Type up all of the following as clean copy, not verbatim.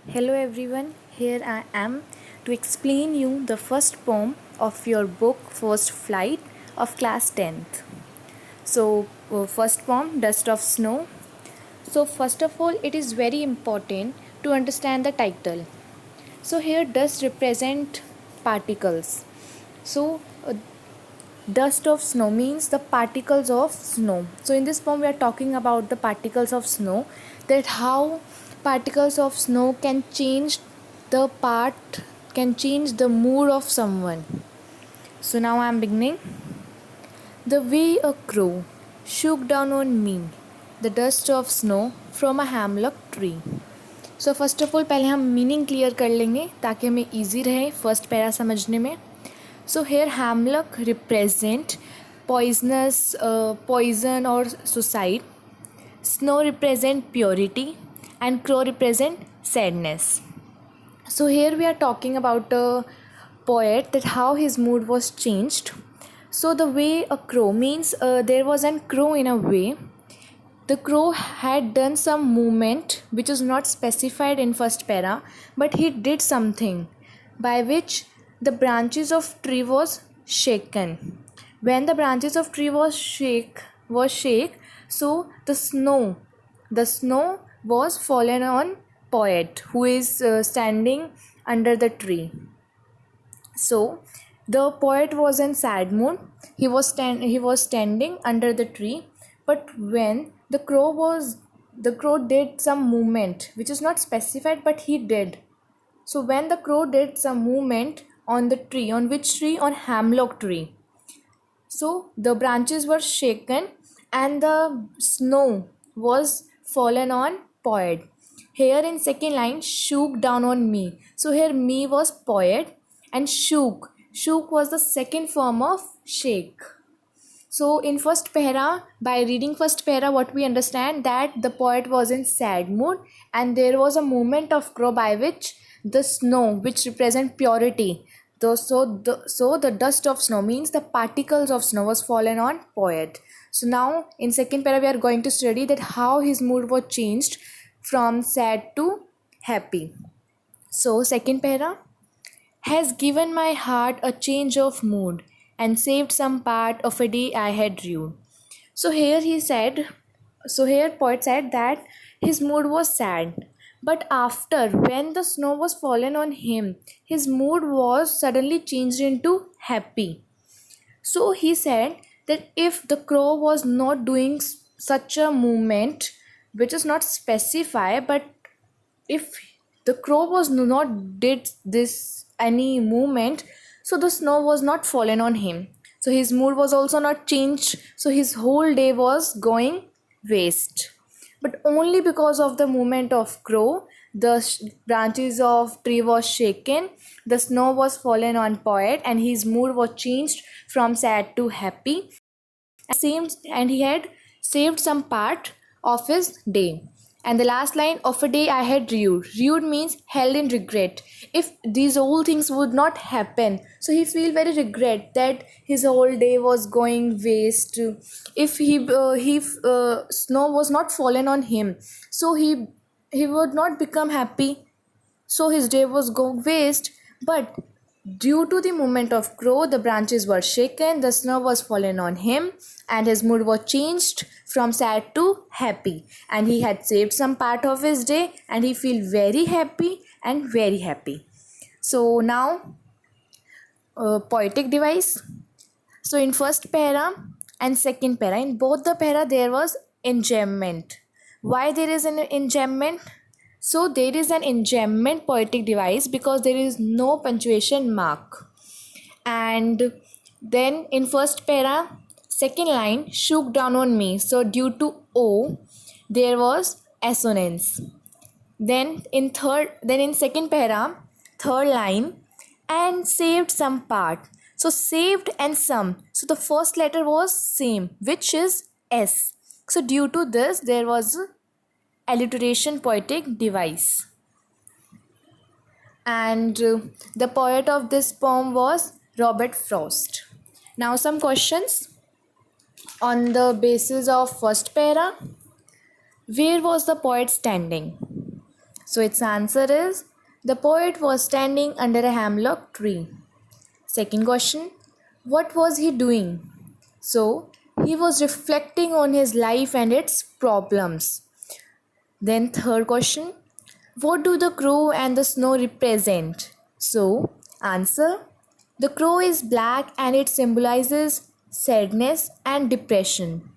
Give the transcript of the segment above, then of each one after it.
Hello everyone, here I am to explain you the first poem of your book First Flight of class 10th. First poem Dust of Snow. So first of all, it is very important to understand the title. So here dust represent particles. So dust of snow means the particles of snow. So in this poem we are talking about the particles of snow, that how particles of snow can change the mood of someone. So now I am beginning. The way a crow shook down on me the dust of snow from a hemlock tree. So first of all पहले हम meaning clear कर लेंगे ताकि हमें easy रहे first para समझने में. So here hemlock represent poison or suicide. Snow represent purity and crow represent sadness. So here we are talking about a poet, that how his mood was changed. So the way a crow means there was a crow in a way. The crow had done some movement which is not specified in first para, but he did something by which the branches of tree was shaken. When the branches of tree was shake, so the snow was fallen on poet who is standing under the tree. So the poet was in sad mood. He was standing under the tree, but when the crow did some movement which is not specified, but he did. So when the crow did some movement on the tree, on which tree? On hemlock tree. So the branches were shaken and the snow was fallen on poet. Here in second line, shook down on me. So here me was poet and shook. Shook was the second form of shake. So in first para, by reading first para, what we understand that the poet was in sad mood and there was a movement of crow by which the snow, which represent purity, the dust of snow means the particles of snow was fallen on poet. So now in second para we are going to study that how his mood was changed from sad to happy. So second para has given my heart a change of mood and saved some part of a day I had rued. So here poet said that his mood was sad, but after when the snow was fallen on him, his mood was suddenly changed into happy. So he said that if the crow was not doing such a movement, which is not specified, but if the crow was not did this any movement, so the snow was not fallen on him, so his mood was also not changed, so his whole day was going waste. But only because of the movement of crow, the branches of tree was shaken, the snow was fallen on poet and his mood was changed from sad to happy, and he had saved some part of his day. And the last line, of a day I had rued. Rued means held in regret. If these whole things would not happen, so he feel very regret that his whole day was going waste. If snow was not fallen on him, so he would not become happy, so his day was going waste. But due to the movement of crow, the branches were shaken, the snow was fallen on him, and his mood was changed from sad to happy. And he had saved some part of his day, and he feel very happy and very happy. So now, poetic device. So in first para and second para, in both the para there was enjambment. Why there is an enjambment? So there is an enjambment poetic device because there is no punctuation mark. And then in first para, second line, shook down on me. So due to O, there was assonance. Then in second para, third line, and saved some part. So saved and some. So the first letter was same, which is S. So due to this, there was alliteration poetic device. And the poet of this poem was Robert Frost. Now some questions on the basis of first para. Where was the poet standing? So its answer is the poet was standing under a hemlock tree. Second question, what was he doing? So he was reflecting on his life and its problems. Then third question, what do the crow and the snow represent? So answer, the crow is black and it symbolizes sadness and depression,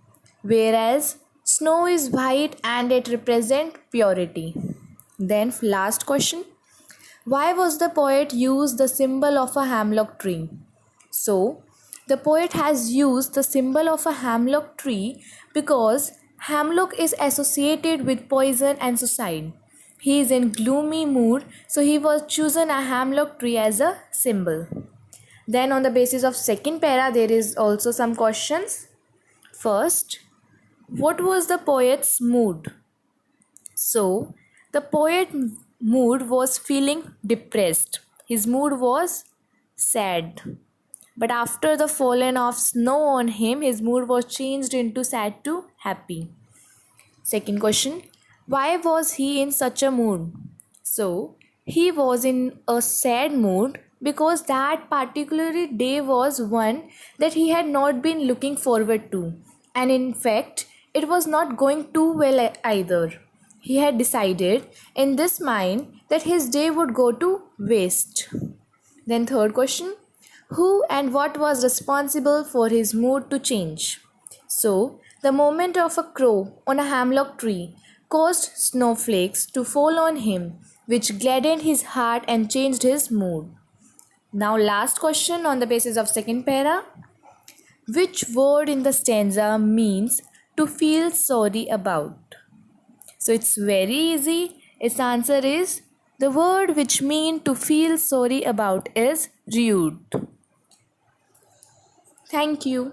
whereas snow is white and it represents purity. Then last question, why was the poet used the symbol of a hemlock tree? So, the poet has used the symbol of a hemlock tree because hemlock is associated with poison and suicide. He is in gloomy mood, so he was chosen a hemlock tree as a symbol. Then on the basis of second para, there is also some questions. First, what was the poet's mood? So, the poet mood was feeling depressed. His mood was sad. But after the falling of snow on him, his mood was changed into sad to happy. Second question, why was he in such a mood? So, he was in a sad mood because that particular day was one that he had not been looking forward to. And in fact, it was not going too well either. He had decided in this mind that his day would go to waste. Then, third question, who and what was responsible for his mood to change? So, the movement of a crow on a hemlock tree caused snowflakes to fall on him, which gladdened his heart and changed his mood. Now, last question on the basis of second para. Which word in the stanza means to feel sorry about? So, it's very easy. Its answer is the word which mean to feel sorry about is rude. Thank you.